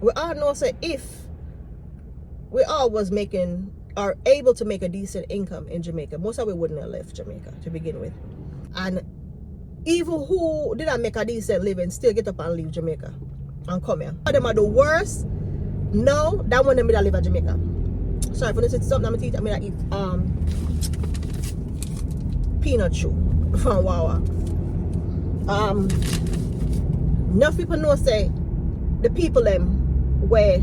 we all know say if we all was making or able to make a decent income in Jamaica, most of we wouldn't have left Jamaica to begin with. And even who didn't make a decent living still get up and leave Jamaica and come here. Them are the worst now than when they live in Jamaica. Sorry for this, it's something I'm gonna eat. I'm gonna eat peanut chew from Wawa. Enough people know say the people them where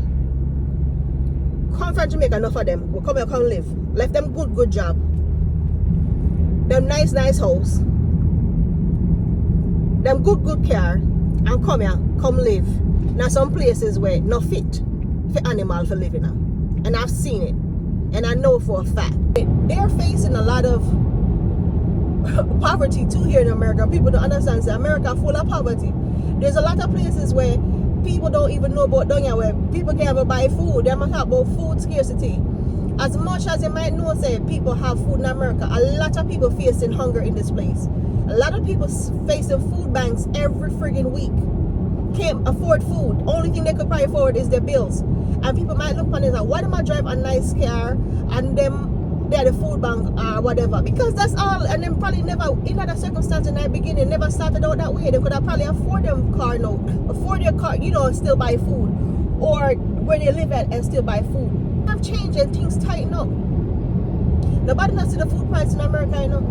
come from Jamaica, enough of them will come here, come live. Left them good job. Them nice house. Them good car and come here, come live. Now some places where no fit for animal for living now. And I've seen it. And I know for a fact. They're facing a lot of poverty too here in America. People don't understand that America full of poverty. There's a lot of places where people don't even know about down here where people can't even buy food. They must talk about food scarcity. As much as you might know say people have food in America, a lot of people facing hunger in this place. A lot of people facing food banks every friggin' week. Can't afford food. Only thing they could probably afford is their bills. And people might look on it like, why do I drive a nice car and them they're the food bank or whatever? Because that's all. And them probably never, in other circumstances in the beginning, never started out that way. They could have probably afford them car now, afford your car, you know, still buy food. Or where they live at and still buy food. Have changed and things tighten up. Nobody knows the food price in America, you know.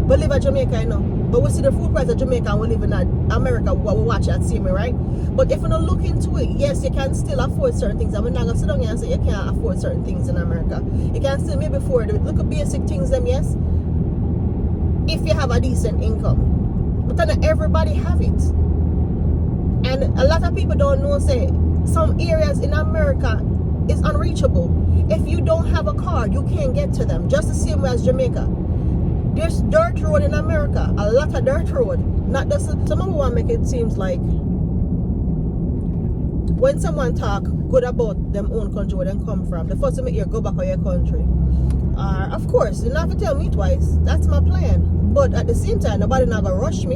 We live in Jamaica, you know. But we see the food price of Jamaica and we live in America, what we watch at see me, right? But if you don't look into it, yes, you can still afford certain things. I'm not going to sit down here and say you can't afford certain things in America. You can still maybe afford it. Look at basic things, them, yes, if you have a decent income. But then everybody have it. And a lot of people don't know, say, some areas in America is unreachable. If you don't have a car, you can't get to them. Just the same way as Jamaica. There's dirt road in America, a lot of dirt road. Not just some of them want to make it seems like when someone talk good about them own country where they come from, the first thing you go back to your country. Of course, you don't have to tell me twice. That's my plan. But at the same time, nobody not gonna rush me.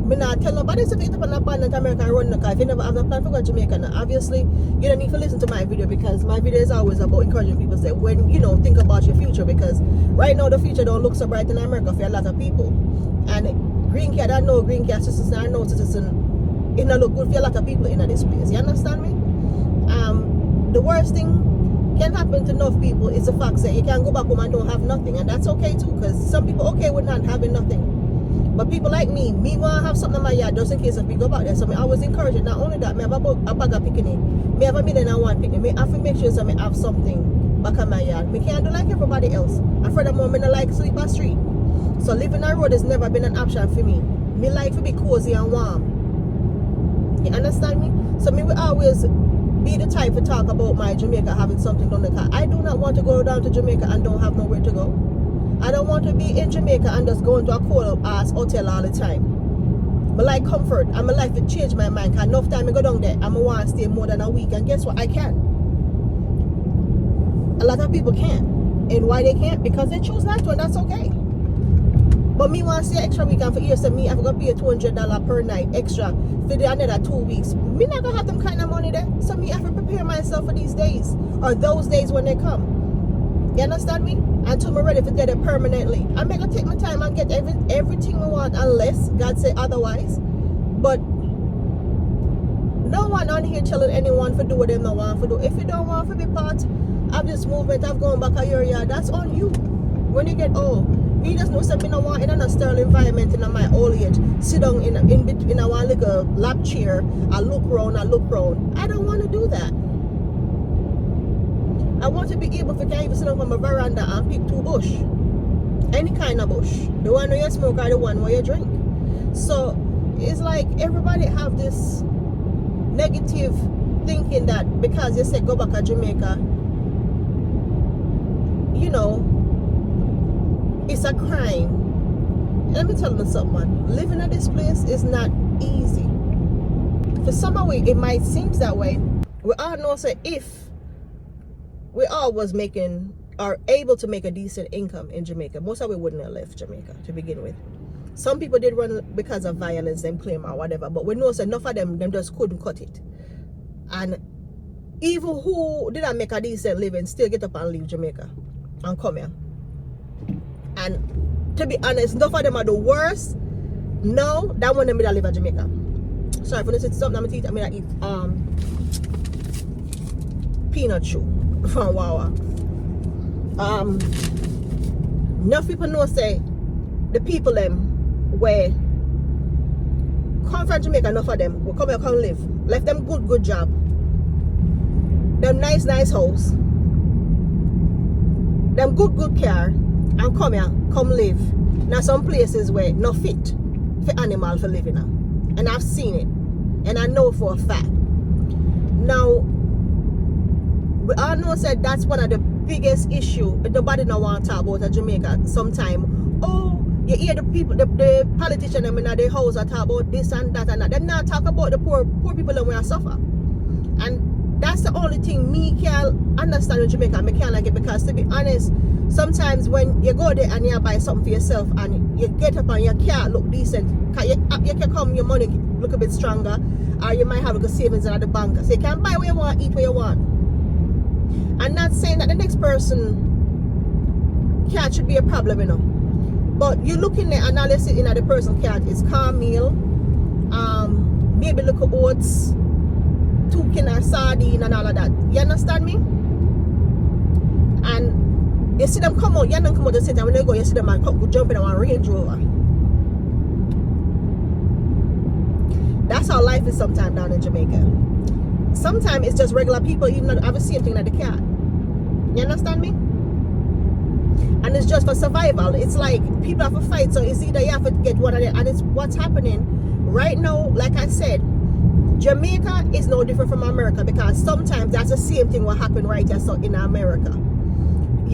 Me not tell nobody to pick up an abandoned America and run the car. If you never have a plan for go to Jamaica, now, obviously you don't need to listen to my video because my video is always about encouraging people to say when you know think about your future, because right now the future don't look so bright in America for a lot of people. And green card, I know green card citizens, I know citizen, it not look good for a lot of people in this place. You understand me? The worst thing can happen to enough people is the fact that you can go back home and don't have nothing, and that's okay too, because some people okay with not having nothing. But people like me want to have something in my yard just in case if we go back there. So I always encourage it. Not only that, I have a bag of picnic. I have a million and one picnic. I have to make sure that I have something back in my yard. I can't do like everybody else. And furthermore, I don't like sleep on the street. So living on the road has never been an option for me. I like to be cozy and warm. You understand me? So I will always be the type to talk about my Jamaica having something done the car. I do not want to go down to Jamaica and don't have nowhere to go. I don't want to be in Jamaica and just go into a cold ass hotel all the time. I like comfort. And my life to change my mind. Cause enough time I go down there and I want to stay more than a week. And guess what? I can. A lot of people can't. And why they can't? Because they choose not to, and that's okay. But me want to stay extra week, and for years, me I'm gonna pay $200 per night extra for the another 2 weeks. Me not gonna have them kind of money there. So me have to prepare myself for these days. Or those days when they come. You understand me? Until I'm ready to get it permanently. I'm gonna take my time and get everything I want unless God say otherwise. But no one on here telling anyone to do what they don't want to do. If you don't want to be part of this movement of going back a your yard, that's on you. When you get old, me just know something I want in a sterile environment in my old age. Sit down in between our little lap chair, I look round. I don't want to do that. I want to be able to even sit down on my veranda and pick 2 bush. Any kind of bush. The one where you smoke or the one where you drink. So it's like everybody have this negative thinking that because you say go back to Jamaica, you know, it's a crime. Let me tell you something. Living in this place is not easy. For some way it might seem that way. We all know say if we all was making or able to make a decent income in Jamaica, most of we wouldn't have left Jamaica to begin with. Some people did run because of violence, them claim or whatever, but we know so enough of them just couldn't cut it. And even who didn't make a decent living still get up and leave Jamaica and come here. And to be honest, enough of them are the worst now than when they live in Jamaica. Sorry for this, it's something I'm gonna eat peanut chew from Wawa. Enough people know say the people them where come from Jamaica, enough of them will come here, come live. Left them good job. Them nice house. Them good car and come here, come live. Now some places where not fit for animal for living now. And I've seen it. And I know for a fact. Now we all know said that's one of the biggest issue. Nobody don't want to talk about Jamaica sometime. Oh, you hear the people, the politicians in their house are talk about this and that and that. They not talk about the poor people that will suffer. And that's the only thing me can understand in Jamaica. I can't like it because to be honest, sometimes when you go there and you buy something for yourself and you get up and your car look decent, you can come your money look a bit stronger, or you might have a good savings in the bank. So you can buy what you want, eat what you want. I'm not saying that the next person cat should be a problem, you know. But you look in the analysis in the person cat is calm meal, maybe look at oats, 2 can of sardine and all of that. You understand me? And you see them come out, you don't come out the same time when they go, you see them and come jump in on a Range Rover. That's how life is sometimes down in Jamaica. Sometimes it's just regular people even have the same thing like the cat. You understand me? And it's just for survival. It's like people have to fight, so it's either you have to get one of them, and it's what's happening right now. Like I said, Jamaica is no different from America because sometimes that's the same thing what happened right here so in America.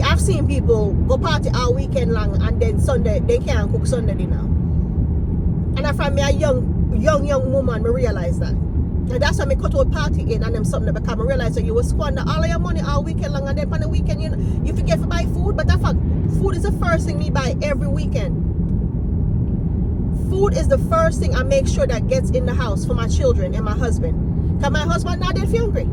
I've seen people go party all weekend long and then Sunday they can't cook Sunday dinner. And I find me a young woman, I realize that. And that's why I cut out party in and them something because I realize that you will squander all of your money all weekend long and then on the weekend you forget to buy food. But the fact, food is the first thing we buy every weekend. Food is the first thing I make sure that gets in the house for my children and my husband. Because my husband not dead hungry.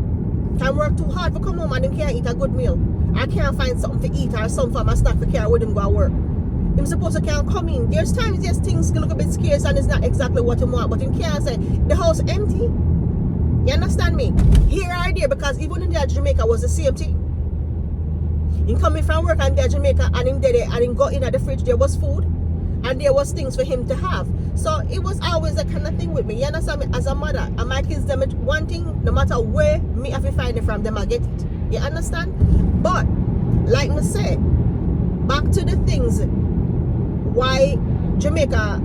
Can work too hard to come home and he can't eat a good meal. I can't find something to eat or something for my snack to carry with him go to work. Him supposed to can't come in. There's times yes things look a bit scarce and it's not exactly what he want, but him can't say the house empty. You understand me? Here or there, because even in there Jamaica was the same thing. Him coming from work and there Jamaica and him there and him go in at the fridge, there was food and there was things for him to have. So it was always a kind of thing with me. You understand me? As a mother, and my kids them one thing, no matter where me have to find it from, them I get it. You understand? But like me say, back to the things why Jamaica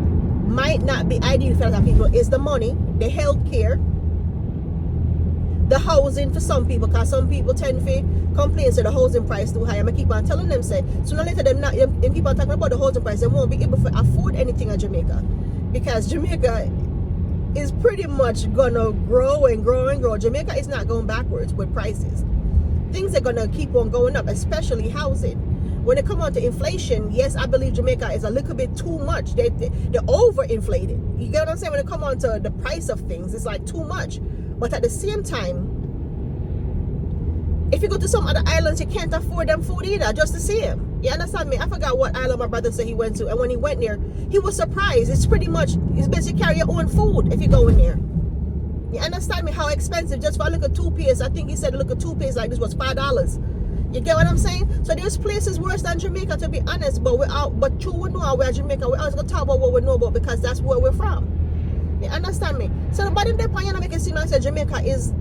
might not be ideal for other people is the money, the health care, the housing for some people, because some people tend to complain say the housing price too high. And I keep on telling them say sooner or later them keep on talking about the housing price, they won't be able to afford anything in Jamaica. Because Jamaica is pretty much gonna grow and grow and grow. Jamaica is not going backwards with prices. Things are gonna keep on going up, especially housing. When it comes on to inflation, yes, I believe Jamaica is a little bit too much. They're overinflated. You get what I'm saying? When it comes on to the price of things, it's like too much. But at the same time, if you go to some other islands, you can't afford them food either, just the same. You understand me? I forgot what island my brother said he went to. And when he went there, he was surprised. It's basically carry your own food if you go in there. You understand me? How expensive? Just for a little toothpaste, I think he said a little toothpaste like this was $5. You get what I'm saying? So there's places worse than Jamaica, to be honest. But true, we know we're Jamaica. We're always going to talk about what we know about because that's where we're from. You understand me? So nobody in the point make it seem like Jamaica is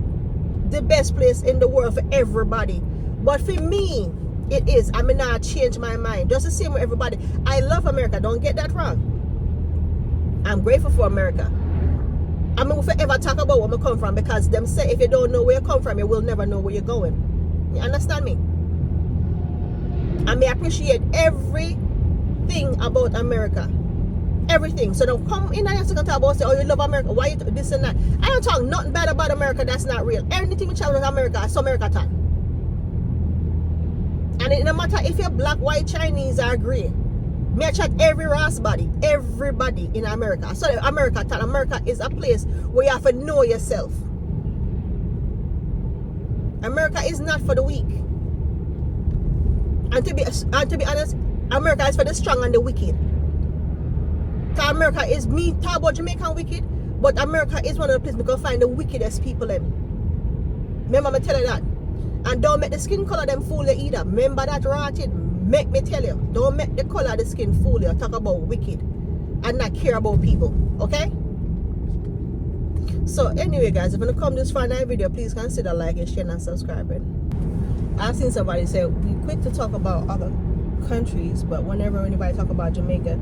the best place in the world for everybody. But for me, it is. I mean, I change my mind. Just the same with everybody. I love America. Don't get that wrong. I'm grateful for America. I mean, we'll forever talk about where we come from because them say if you don't know where you come from, you will never know where you're going. You understand me? I may appreciate everything about America. Everything. So don't come in and talk about say, oh, you love America. Why you this and that? I don't talk nothing bad about America that's not real. Anything which happens in America, it's America time. And it no matter if you're black, white, Chinese, or grey, Me I chat every race body, everybody in America. So America is a place where you have to know yourself. America is not for the weak. And to be honest, America is for the strong and the wicked. Because America is, me talk about Jamaican wicked, but America is one of the places we can find the wickedest people in. Remember me tell you that. And don't make the skin color them fool you either. Remember that rotted. Make me tell you. Don't make the color of the skin fool you. Talk about wicked and not care about people. Okay? So anyway guys, if you come this far in our video, please consider liking, sharing and subscribing. I've seen somebody say we quick to talk about other countries, but whenever anybody talk about Jamaica,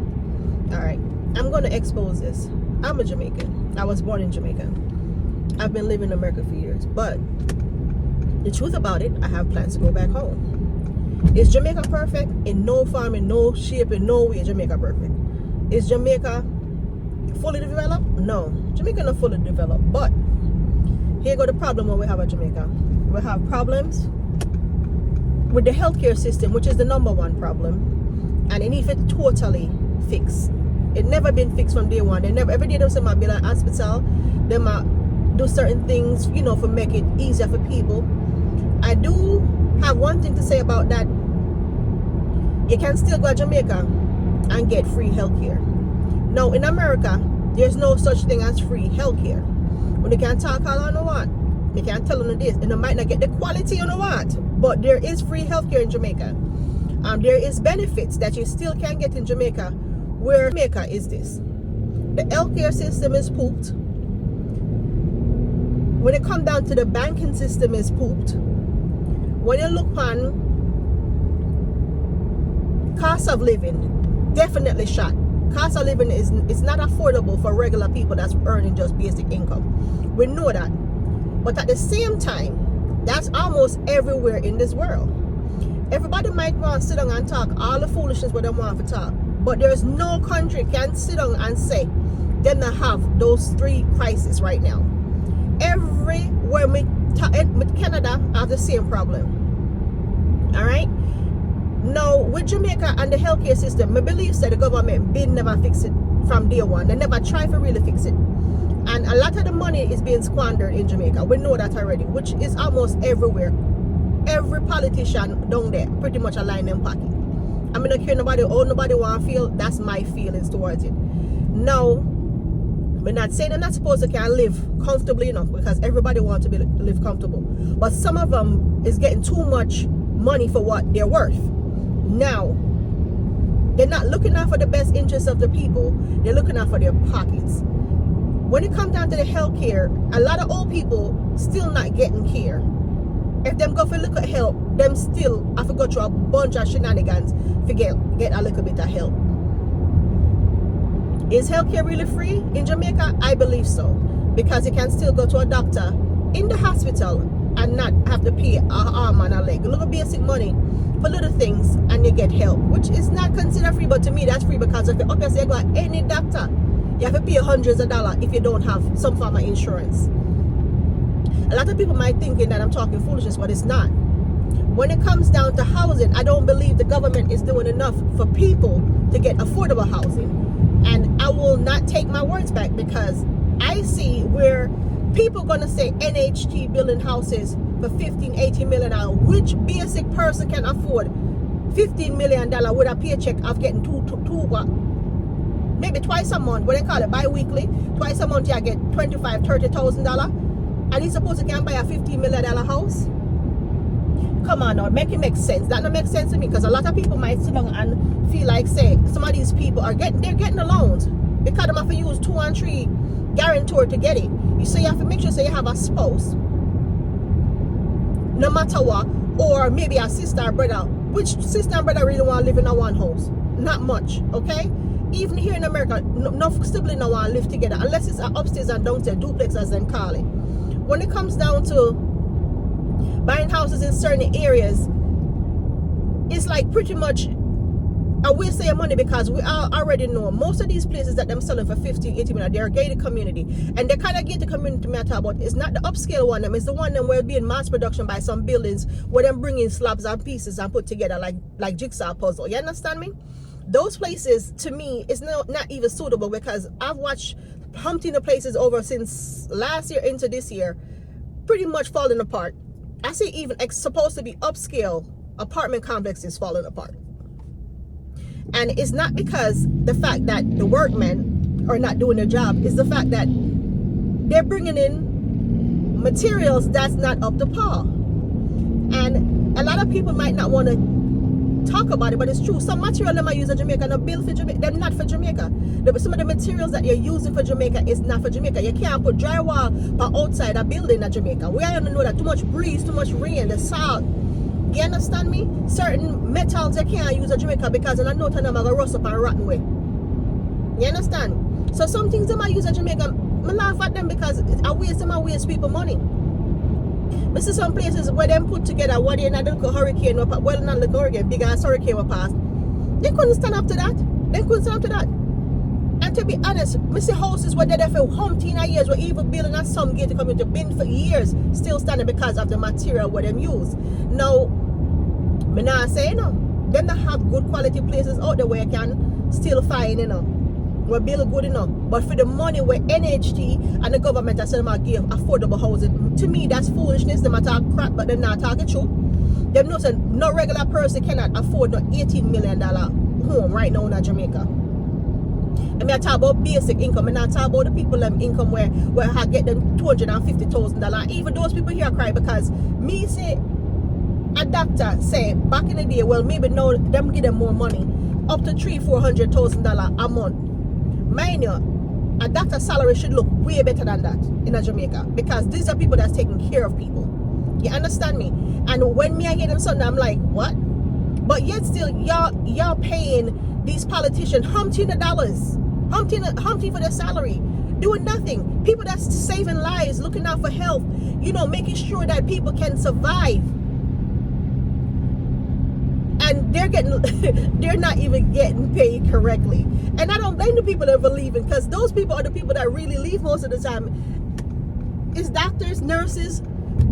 alright, I'm going to expose this. I'm a Jamaican. I was born in Jamaica. I've been living in America for years, but the truth about it, I have plans to go back home. Is Jamaica perfect? In no form, in no shape, in no way Jamaica perfect. Is Jamaica fully developed? No. Jamaica not fully developed. But here go the problem when we have at Jamaica. We have problems with the healthcare system, which is the number one problem. And it needs to totally fix. It never been fixed from day one. They never, every day they say might be like hospital. They might do certain things, you know, for make it easier for people. I do have one thing to say about that. You can still go to Jamaica and get free healthcare. Now in America, there's no such thing as free healthcare. When they can talk all on the what, they can tell them this, and they might not get the quality on the what, but there is free healthcare in Jamaica. There is benefits that you still can get in Jamaica. Where Jamaica is this: the healthcare system is pooped. When it comes down to the banking system is pooped. When you look on cost of living, definitely shot. Cost of living is not affordable for regular people that's earning just basic income. We know that. But at the same time, that's almost everywhere in this world. Everybody might want to sit down and talk all the foolishness what they want to talk. But there's no country can sit down and say them not have those three crises right now. Everywhere with Canada have the same problem. Alright? Now with Jamaica and the healthcare system, I believe that the government did never fix it from day one. They never try to really fix it. And a lot of the money is being squandered in Jamaica. We know that already, which is almost everywhere. Every politician down there pretty much align them pocket. I'm not care nobody, nobody want to feel. That's my feelings towards it. Now, we're not saying they're not supposed to can live comfortably enough, because everybody wants to live comfortable. But some of them is getting too much money for what they're worth. Now, they're not looking out for the best interests of the people. They're looking out for their pockets. When it comes down to the healthcare, a lot of old people still not getting care. If them go for look at help, them still have to go through a bunch of shenanigans to get a little bit of help. Is healthcare really free in Jamaica? I believe so. Because you can still go to a doctor in the hospital and not have to pay an arm and a leg. A little basic money for little things and you get help, which is not considered free, but to me that's free, because if you obviously go to any doctor, you have to pay hundreds of dollars if you don't have some form of insurance. A lot of people might thinking that I'm talking foolishness, but it's not. When it comes down to housing, I don't believe the government is doing enough for people to get affordable housing. And I will not take my words back, because I see where people are going to say NHT building houses for $15, $18 million. Which basic person can afford $15 million with a paycheck of getting maybe twice a month, what they call it, bi-weekly, twice a month you get $25,000, $30,000, and he's supposed to can buy a $15 million house? Come on now, make it make sense. That don't make sense to me, because a lot of people might sit down and feel like, say, some of these people are getting the loans because they have to use 2 and 3 guarantor to get it. So you have to make sure you have a spouse, no matter what, or maybe a sister or brother. Which sister and brother really want to live in a one house? Not much, okay? Even here in America, no sibling no want to live together, unless it's an upstairs and downstairs duplex, as they call it. When it comes down to buying houses in certain areas, it's like pretty much a waste of your money, because we already know most of these places that them selling for 15, 18 million, they're a gated community. And the kind of gated community me I talk about, it's not the upscale one, it's the one them where being mass production by some buildings where them bringing slabs and pieces and put together like jigsaw puzzle. You understand me? those places to me is not even suitable, because I've watched Humpty the places over since last year into this year pretty much falling apart. I see even supposed to be upscale apartment complexes falling apart. And it's not because the fact that the workmen are not doing their job, it's the fact that they're bringing in materials that's not up to par. And a lot of people might not want to talk about it, but it's true. Some material them I use in Jamaica, no build for Jamaica, they're not for Jamaica. Some of the materials that you're using for Jamaica is not for Jamaica. You can't put drywall for outside a building in Jamaica. We all know that too much breeze, too much rain, the salt. You understand me? Certain metals you can't use in Jamaica because in a note of them are going to rust up and rotten way. You understand? So some things them I use in Jamaica, I laugh at them because I waste people money. I see some places where them put together what they in a little hurricane, well, not little hurricane, big ass hurricane was passed. They couldn't stand up to that. And to be honest, I see houses where they're there for 15 years, where even building at some gate to come into bin for years, still standing because of the material where them use. Now, me not saying no. Them that have good quality places out there where you can still find, we build good enough. But for the money where NHT and the government are saying give affordable housing, to me that's foolishness. They talk crap, but they're not talking true. Them know that no regular person cannot afford no $18 million home right now in Jamaica. And I talk about basic income, and I talk about the people income where I get them $250,000. Even those people here cry because me say a doctor say back in the day, well maybe now them give them more money, up to $300,000-$400,000 a month. Mind you, a doctor's salary should look way better than that in Jamaica, because these are people that's taking care of people. You understand me? And when I hear them Sunday, I'm like, what? But yet still, y'all paying these politicians $humpty for their salary, doing nothing. People that's saving lives, looking out for health, making sure that people can survive. And they're not even getting paid correctly. And I don't blame the people that are leaving, because those people are the people that really leave most of the time. It's doctors, nurses,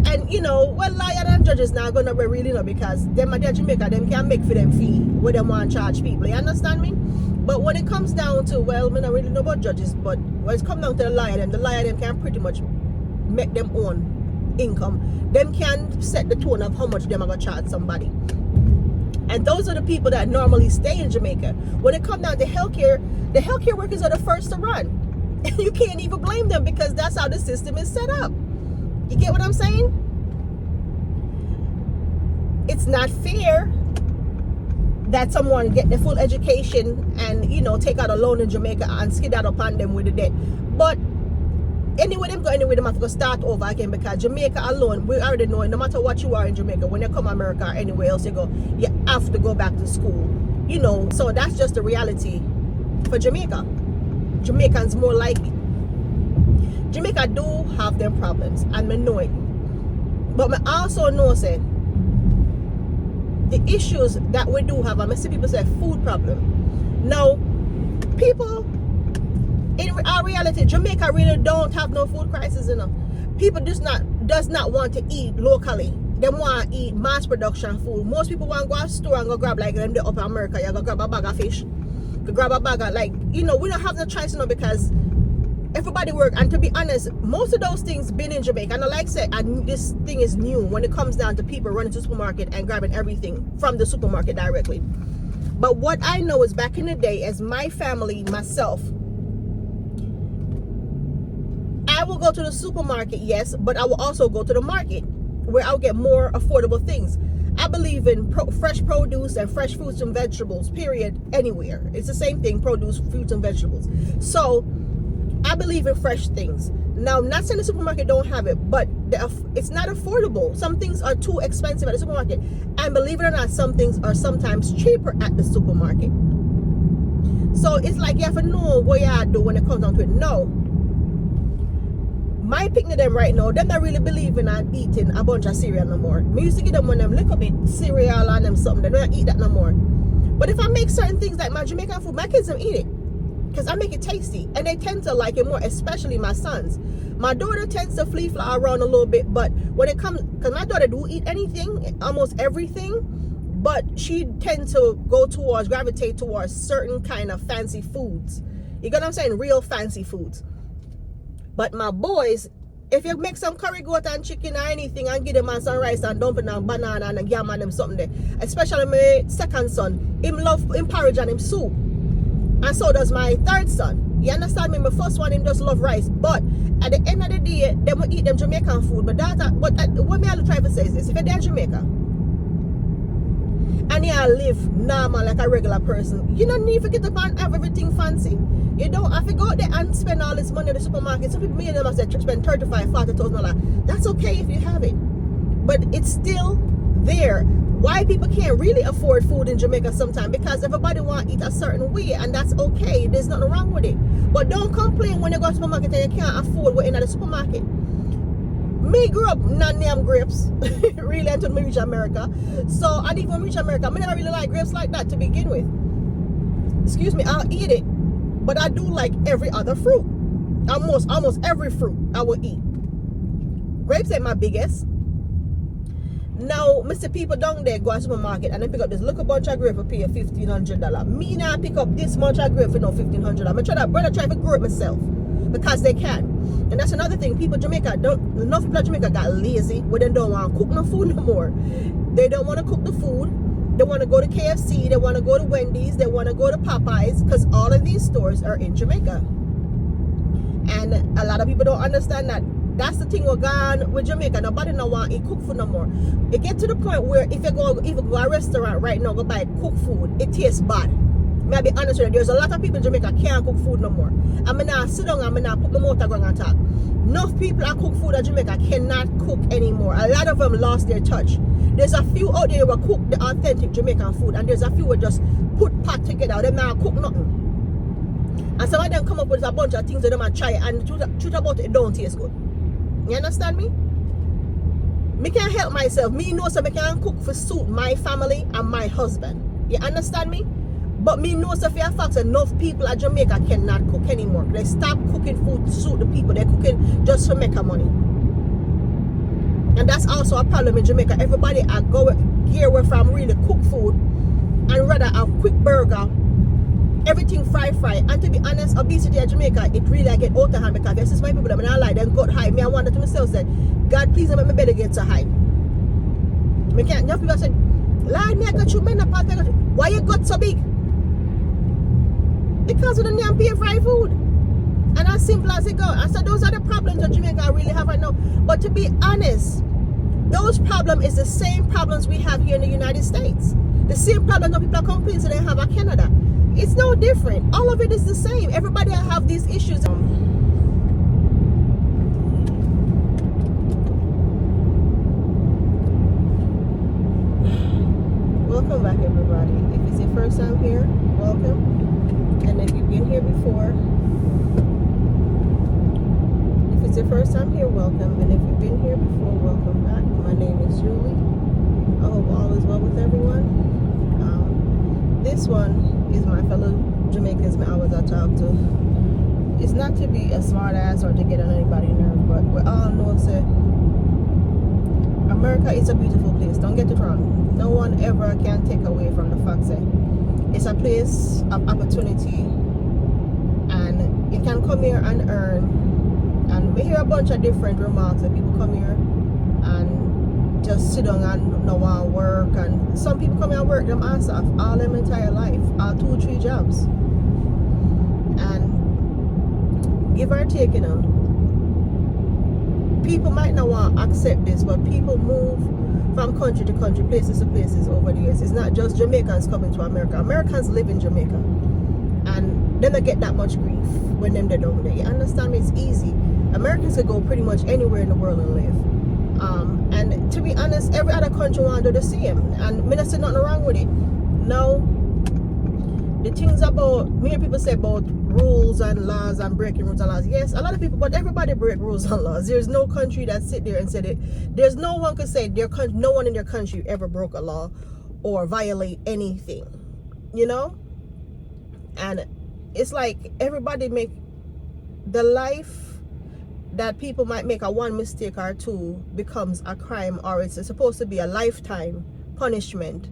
and lawyer and judges now gonna be really because them at Jamaica, them can't make for them fee where they want to charge people. You understand me? But when it comes down to, well, I don't really know about judges, but when it comes down to the lawyer them can pretty much make them own income. Them can set the tone of how much them are gonna charge somebody. And those are the people that normally stay in Jamaica. When it comes down to healthcare, the healthcare workers are the first to run. And you can't even blame them, because that's how the system is set up. You get what I'm saying? It's not fair that someone get the full education and, take out a loan in Jamaica and skid out upon them with the debt. But anyway, them have to start over again, because Jamaica alone, we already know, no matter what you are in Jamaica, when you come to America or anywhere else you go, you have to go back to school. So that's just the reality for Jamaica. Jamaicans more likely. Jamaica do have them problems, and I know it. But I also know, say, the issues that we do have, I see people say food problem. Now, people, in our reality, Jamaica really don't have no food crisis, People does not want to eat locally. They want to eat mass production food. Most people want to go to the store and go grab, like in the upper America, you go grab a bag of fish. You grab a bag of, we don't have no choice, because everybody work. And to be honest, most of those things been in Jamaica. And like I said, this thing is new when it comes down to people running to the supermarket and grabbing everything from the supermarket directly. But what I know is back in the day, as my family, myself, I will go to the supermarket, yes, but I will also go to the market where I'll get more affordable things. I believe in fresh produce and fresh fruits and vegetables, period, anywhere. It's the same thing, produce, fruits and vegetables. So I believe in fresh things. Now, I'm not saying the supermarket don't have it, but it's not affordable. Some things are too expensive at the supermarket. And believe it or not, some things are sometimes cheaper at the supermarket. So it's like you have to know what you do when it comes down to it. No. My picnic them right now, them not really believing in eating a bunch of cereal no more. Me used to give them when them little bit cereal and them something. They don't eat that no more. But if I make certain things like my Jamaican food, my kids don't eat it, because I make it tasty, and they tend to like it more, especially my sons. My daughter tends to flea fly around a little bit, but when it comes, because my daughter do eat anything, almost everything, but she tends to gravitate towards certain kind of fancy foods. You get what I'm saying? Real fancy foods. But my boys, if you make some curry goat and chicken or anything and give them on some rice and dumpling and banana and yam and them something there, especially my second son, him love him porridge and him soup. And so does my third son. You understand me? My first one, him just love rice. But at the end of the day, they will eat them Jamaican food. But what me I try to say is this: if you're there in Jamaica and you live normal like a regular person, you don't need to get up and have everything fancy. You don't have to go out there and spend all this money at the supermarket. Some people, million of them, spend $35,000-$40,000. That's okay if you have it. But it's still there. Why people can't really afford food in Jamaica sometimes? Because everybody want to eat a certain way, and that's okay. There's nothing wrong with it. But don't complain when you go to the supermarket and you can't afford what's in the supermarket. Me grew up not name grapes, really, until me reach America. So, and even reach America, I never really like grapes like that to begin with. Excuse me, I'll eat it. But I do like every other fruit. Almost every fruit I will eat. Grapes ain't my biggest. Now, Mr. People down there go to the supermarket and they pick up this little bunch of grape and pay $1,500. Me now pick up this much of grape for no $1,500. I'm try to grow it myself because they can. And that's another thing. People in Jamaica enough people in Jamaica got lazy where they don't want to cook no food no more. They don't want to cook the food. They want to go to KFC, they want to go to Wendy's, they want to go to Popeyes, because all of these stores are in Jamaica. And a lot of people don't understand that. That's the thing we're gone with Jamaica. Nobody no want to eat cooked food no more. It get to the point where if you go to a restaurant right now, go buy cooked food, it tastes bad. May I be honest with you, there's a lot of people in Jamaica can't cook food no more. I'm not sit down, I'm not put my mouth around and talk. Enough people that cook food in Jamaica cannot cook anymore. A lot of them lost their touch. There's a few out there who cook the authentic Jamaican food, and there's a few who just put pot together. They not cook nothing. And some of them come up with a bunch of things that they might try, and the truth about it don't taste good. You understand me? Me can't help myself. Me know so I can cook for suit my family and my husband. You understand me? But me know so for a fact enough people at Jamaica cannot cook anymore. They stop cooking food to suit the people. They're cooking just to make a money. And that's also a problem in Jamaica. Everybody are going here away from really cook food and rather a quick burger, everything fry. And to be honest, obesity in Jamaica, it really get out of hand because this is my people that I like them got high. Me I wonder to myself say, God please let me better get so high. Me can't enough people say, Lord, me I got you menopause, I got you. Why you got so big? Because of the damn pay fry food. And as simple as it goes. I said those are the problems that Jamaica really have right now. But to be honest, those problems is the same problems we have here in the United States. The same problem that people are complaining they have in Canada. It's no different. All of it is the same. Everybody have these issues. Welcome back, everybody. If it's your first time here, welcome. And if you've been here before, if it's your first time here, welcome. And if you've been here before, welcome back. My name is Julie. I hope all is well with everyone. This one is my fellow Jamaicans I always talk to. It's not to be a smart ass or to get on anybody's nerve, but we all know that America is a beautiful place. Don't get it wrong. No one ever can take away from the fact that it's a place of opportunity, and you can come here and earn. And we hear a bunch of different remarks that people come here and just sit down and no want to work, and some people come here and work them ass off all their entire life, all 2-3 jobs, and give or take, people might not want to accept this, but people move from country to country, places to places over the years. It's not just Jamaicans coming to America. Americans live in Jamaica, and they don't get that much grief when they're down there. You understand me? It's easy. Americans could go pretty much anywhere in the world and live. And to be honest, every other country want to do the same, and me not say nothing wrong with it. Now, the things about, me hear people say about rules and laws and breaking rules and laws. Yes, a lot of people, but everybody break rules and laws. There's no country that sit there and said it. There's no one could say no one in their country ever broke a law or violate anything, And it's like everybody make the life that people might make a one mistake or two becomes a crime, or it's supposed to be a lifetime punishment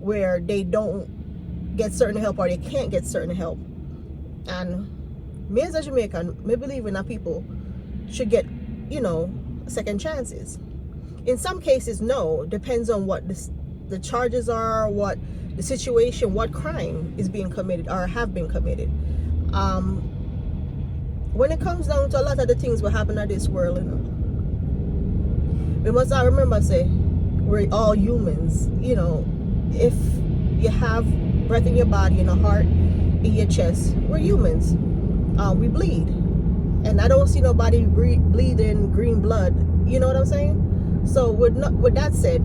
where they don't get certain help or they can't get certain help. And me as a Jamaican, me believe in that people should get, second chances. In some cases, no. Depends on what the charges are, what the situation, what crime is being committed or have been committed. When it comes down to a lot of the things that happen in this world, we must all remember, say, we're all humans. If you have breath in your body and a heart in your chest, we're humans. We bleed. And I don't see nobody bleeding green blood. You know what I'm saying? So with that said,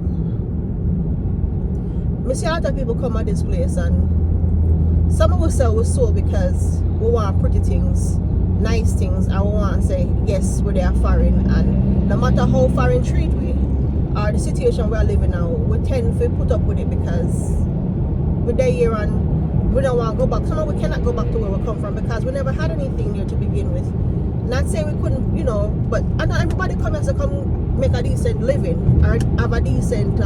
I see a lot of people come at this place, and some of us sell soul because we want pretty things, nice things, and we want to say, yes, we're there foreign, and no matter how foreign treat we, or the situation we're living now, we tend to put up with it because we're there here and we don't want to go back. Somehow we cannot go back to where we come from because we never had anything there to begin with. Not saying we couldn't, but I know everybody comes to come make a decent living or have a decent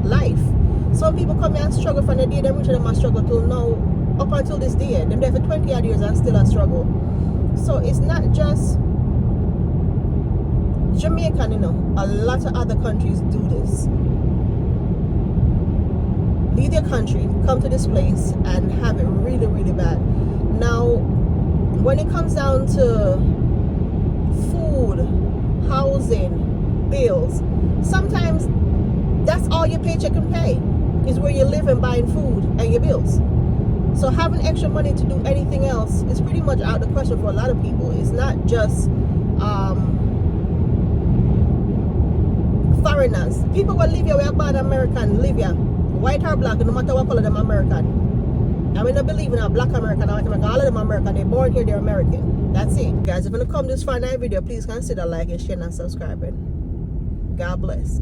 life. Some people come here and struggle from the day them reach them a struggle till now, up until this day. Them there for 20 odd years and still a struggle. So it's not just Jamaica, a lot of other countries do this. Leave their country, come to this place and have it really, really bad. Now, when it comes down to food, housing, bills, sometimes that's all your paycheck can pay, is where you live and buying food and your bills. So having extra money to do anything else is pretty much out of the question for a lot of people. It's not just foreigners. People will live here, we are born American, live here, white or black, no matter what color them American. I mean, I believe in a black American or white American, all of them American, they're born here, they're American. That's it. Guys, if you want to come this far in our video, please consider liking, sharing, and subscribing. God bless.